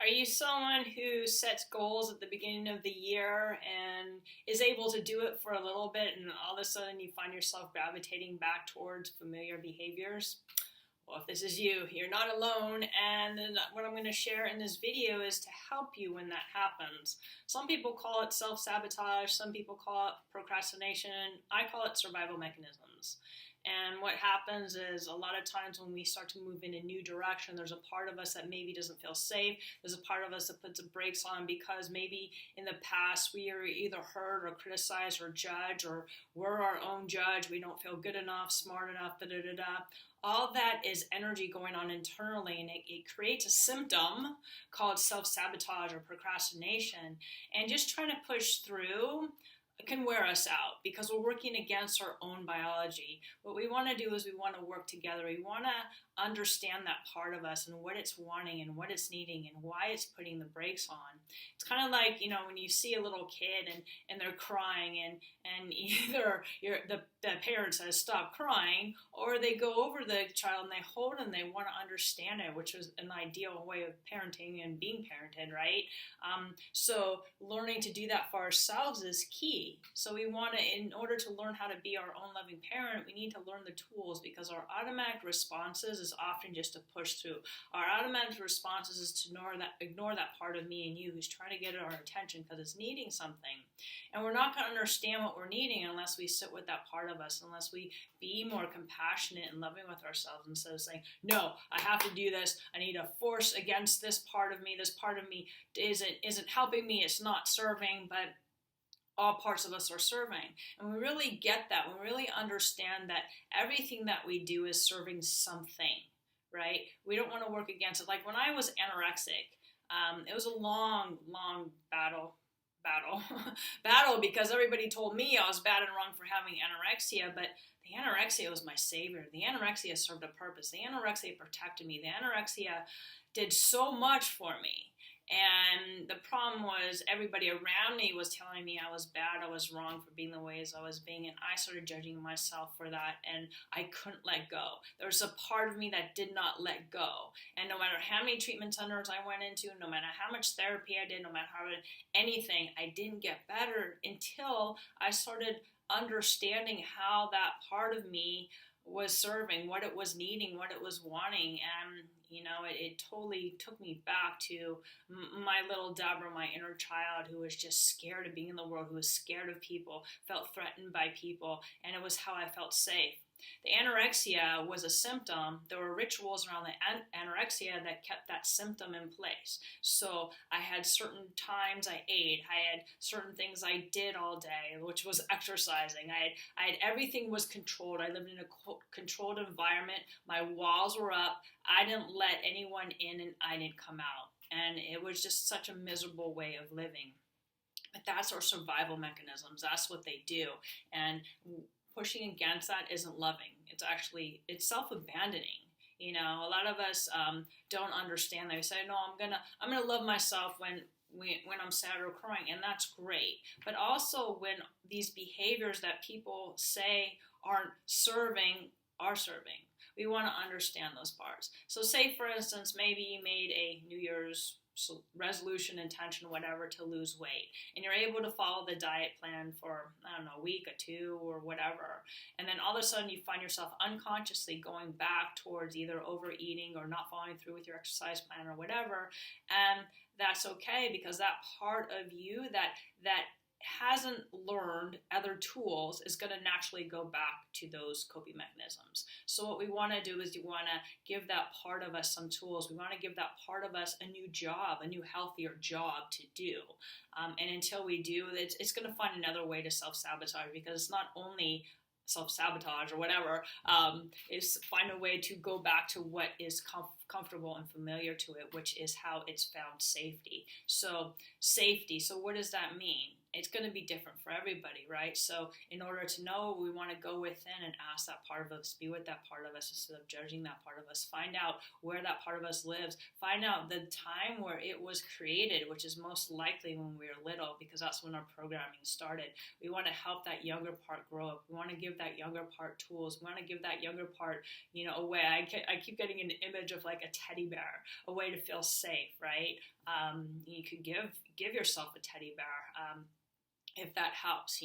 Are you someone who sets goals at the beginning of the year and is able to do it for a little bit and all of a sudden you find yourself gravitating back towards familiar behaviors? Well, if this is you, you're not alone, and what I'm going to share in this video is to help you when that happens. Some people call it self-sabotage, some people call it procrastination, I call it survival mechanisms. And what happens is a lot of times when we start to move in a new direction, there's a part of us that maybe doesn't feel safe. There's a part of us that puts the brakes on because maybe in the past we are either hurt or criticized or judged, or we're our own judge. We don't feel good enough, smart enough, da-da-da-da. All that is energy going on internally, and it creates a symptom called self-sabotage or procrastination. And just trying to push through can wear us out because we're working against our own biology. What we want to do is we want to work together. We want to understand that part of us and what it's wanting and what it's needing and why it's putting the brakes on. It's kind of like, when you see a little kid and they're crying and either the parent says stop crying, or they go over the child and they hold and they want to understand it, which is an ideal way of parenting and being parented, right? So learning to do that for ourselves is key. So we want to, in order to learn how to be our own loving parent, we need to learn the tools, because our automatic responses is often just to push through. Our automatic responses is to ignore that part of me and you who's trying to get our attention because it's needing something. And we're not going to understand what we're needing unless we sit with that part of us, unless we be more compassionate and loving with ourselves instead of saying, no, I have to do this. I need to force against this part of me. This part of me isn't helping me. It's not serving, but all parts of us are serving. And we really get that. We really understand that everything that we do is serving something, right? We don't want to work against it. Like when I was anorexic, it was a long battle because everybody told me I was bad and wrong for having anorexia, but the anorexia was my savior. The anorexia served a purpose. The anorexia protected me. The anorexia did so much for me. And the problem was everybody around me was telling me I was bad, I was wrong for being the ways I was being, and I started judging myself for that, and I couldn't let go. There was a part of me that did not let go. And no matter how many treatment centers I went into, no matter how much therapy I did, no matter how anything, I didn't get better until I started understanding how that part of me was serving, what it was needing, what it was wanting. And it totally took me back to my little Debra, my inner child, who was just scared of being in the world, who was scared of people, felt threatened by people, and it was how I felt safe. The anorexia was a symptom. There were rituals around the anorexia that kept that symptom in place. So I had certain times I ate. I had certain things I did all day, which was exercising. I had everything was controlled. I lived in a controlled environment. My walls were up. I didn't let anyone in and I didn't come out. And it was just such a miserable way of living. But that's our survival mechanisms. That's what they do. And pushing against that isn't loving. It's self-abandoning. A lot of us don't understand that. We say, no, I'm gonna love myself when I'm sad or crying, and that's great. But also when these behaviors that people say aren't serving are serving. We want to understand those parts. So say, for instance, maybe you made a New Year's resolution, intention, whatever, to lose weight, and you're able to follow the diet plan for, a week or two or whatever, and then all of a sudden you find yourself unconsciously going back towards either overeating or not following through with your exercise plan or whatever, and that's okay, because that part of you that hasn't learned other tools is going to naturally go back to those coping mechanisms. So what we want to do is we want to give that part of us some tools. We want to give that part of us a new job, a new healthier job to do. And until we do, it's going to find another way to self-sabotage, because it's not only self-sabotage or whatever, is find a way to go back to what is comfortable and familiar to it, which is how it's found safety. So safety, so what does that mean? It's going to be different for everybody, right? So in order to know, we want to go within and ask that part of us, be with that part of us instead of judging that part of us, find out where that part of us lives, find out the time where it was created, which is most likely when we were little, because that's when our programming started. We want to help that younger part grow up. We want to give that younger part tools. We want to give that younger part, a way. I keep getting an image of like like a teddy bear, a way to feel safe, right? You could give yourself a teddy bear. If that helps,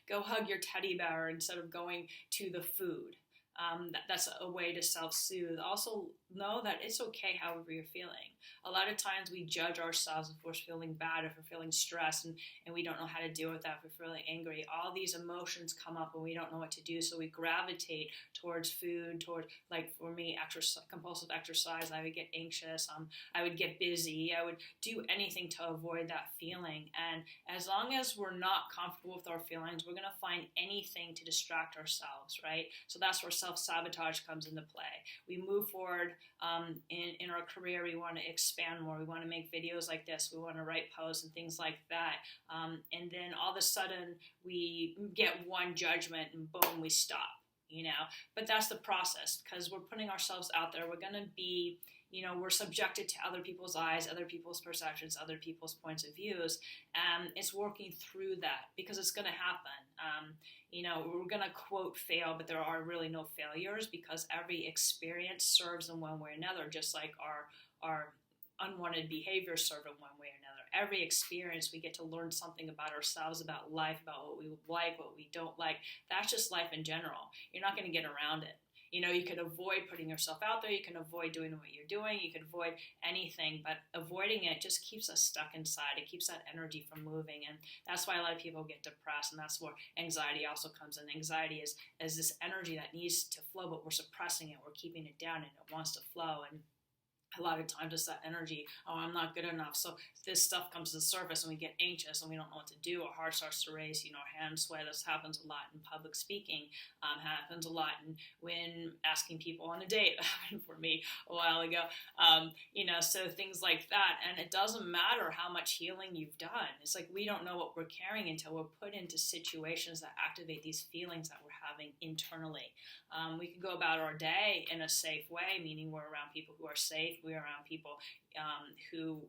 go hug your teddy bear instead of going to the food. That's a way to self-soothe. Also, know that it's okay however you're feeling. A lot of times we judge ourselves if we're feeling bad, if we're feeling stressed, and we don't know how to deal with that, if we're feeling angry. All these emotions come up and we don't know what to do, so we gravitate towards food, like for me, compulsive exercise. I would get anxious, I would get busy, I would do anything to avoid that feeling. And as long as we're not comfortable with our feelings, we're going to find anything to distract ourselves, right? So that's where self-sabotage comes into play. We move forward in our career. We want to expand more. We want to make videos like this. We want to write posts and things like that. And then all of a sudden we get one judgment and boom, we stop, But that's the process, because we're putting ourselves out there. We're going to be, we're subjected to other people's eyes, other people's perceptions, other people's points of views. And it's working through that, because it's going to happen. We're going to quote fail, but there are really no failures, because every experience serves in one way or another, just like our unwanted behaviors serve in one way or another. Every experience, we get to learn something about ourselves, about life, about what we like, what we don't like. That's just life in general. You're not going to get around it. You could avoid putting yourself out there. You can avoid doing what you're doing. You could avoid anything, but avoiding it just keeps us stuck inside. It keeps that energy from moving. And that's why a lot of people get depressed. And that's where anxiety also comes in. Anxiety is this energy that needs to flow, but we're suppressing it. We're keeping it down, and it wants to flow. And a lot of times it's that energy, I'm not good enough. So this stuff comes to the surface and we get anxious and we don't know what to do. Our heart starts to race, our hands sweat. This happens a lot in public speaking, happens a lot when asking people on a date. That happened for me a while ago. So things like that. And it doesn't matter how much healing you've done. It's like we don't know what we're carrying until we're put into situations that activate these feelings that we're having internally. We can go about our day in a safe way, meaning we're around people who are safe. We're around people who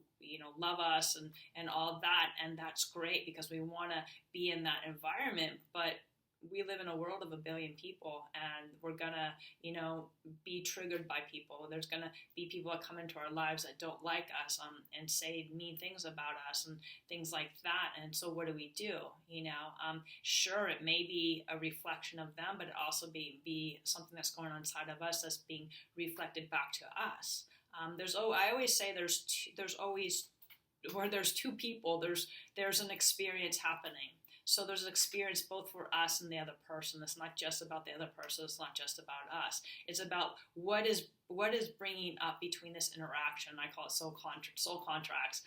love us and all that, and that's great because we want to be in that environment. But we live in a world of 1 billion people, and we're gonna be triggered by people. There's gonna be people that come into our lives that don't like us and say mean things about us and things like that. And so what do we do? Sure, it may be a reflection of them, but it also be something that's going on inside of us that's being reflected back to us. I always say there's always, where there's two people, there's an experience happening. So there's an experience both for us and the other person. It's not just about the other person. It's not just about us. It's about what is bringing up between this interaction. I call it soul contracts.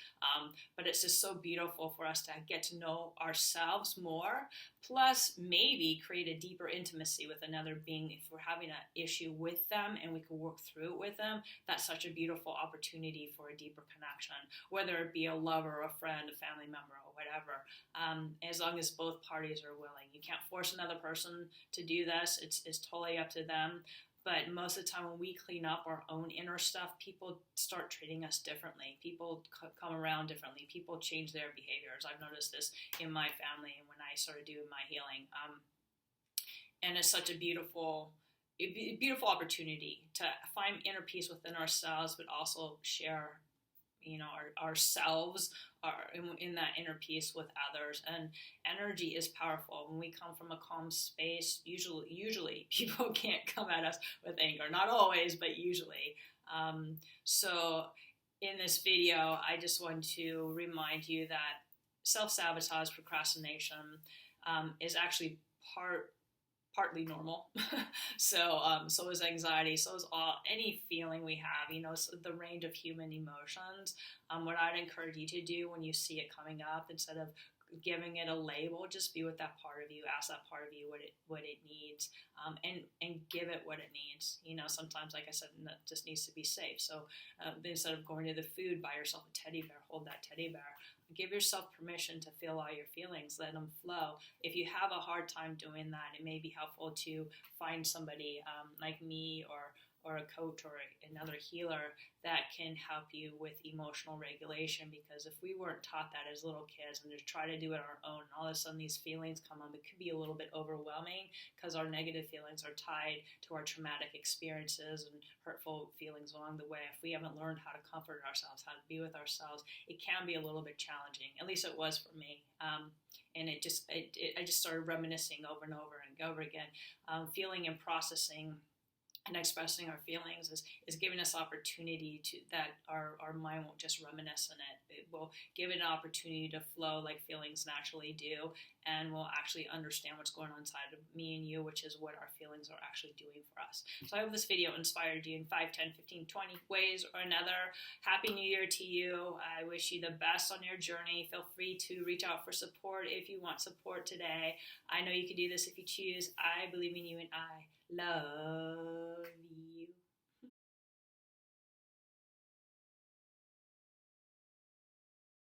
But it's just so beautiful for us to get to know ourselves more, plus maybe create a deeper intimacy with another being. If we're having an issue with them and we can work through it with them, that's such a beautiful opportunity for a deeper connection, whether it be a lover, a friend, a family member, or whatever, as long as both parties are willing. You can't force another person to do this. It's totally up to them. But most of the time when we clean up our own inner stuff, people start treating us differently. People come around differently. People change their behaviors. I've noticed this in my family and when I started doing my healing. And it's such a beautiful opportunity to find inner peace within ourselves, but also share ourselves are in that inner peace with others. And energy is powerful. When we come from a calm space, usually people can't come at us with anger. Not always, but usually. So in this video, I just want to remind you that self-sabotage, procrastination, is actually partly normal. So is anxiety, so is any feeling we have, so the range of human emotions. What I'd encourage you to do when you see it coming up, instead of giving it a label, just be with that part of you, ask that part of you what it needs, and give it what it needs. Sometimes, like I said, it just needs to be safe. So instead of going to the food, buy yourself a teddy bear, hold that teddy bear. Give yourself permission to feel all your feelings, let them flow. If you have a hard time doing that, it may be helpful to find somebody like me or or a coach or another healer that can help you with emotional regulation. Because if we weren't taught that as little kids and just try to do it on our own, and all of a sudden these feelings come up, it could be a little bit overwhelming because our negative feelings are tied to our traumatic experiences and hurtful feelings along the way. If we haven't learned how to comfort ourselves, how to be with ourselves, it can be a little bit challenging. At least it was for me. And I just started reminiscing over and over again, feeling and processing and expressing our feelings is giving us opportunity to that our mind won't just reminisce on it. It will give it an opportunity to flow like feelings naturally do, and we'll actually understand what's going on inside of me and you, which is what our feelings are actually doing for us. So I hope this video inspired you in 5, 10, 15, 20 ways or another. Happy New Year to you. I wish you the best on your journey. Feel free to reach out for support if you want support today. I know you can do this if you choose. I believe in you, and I love you.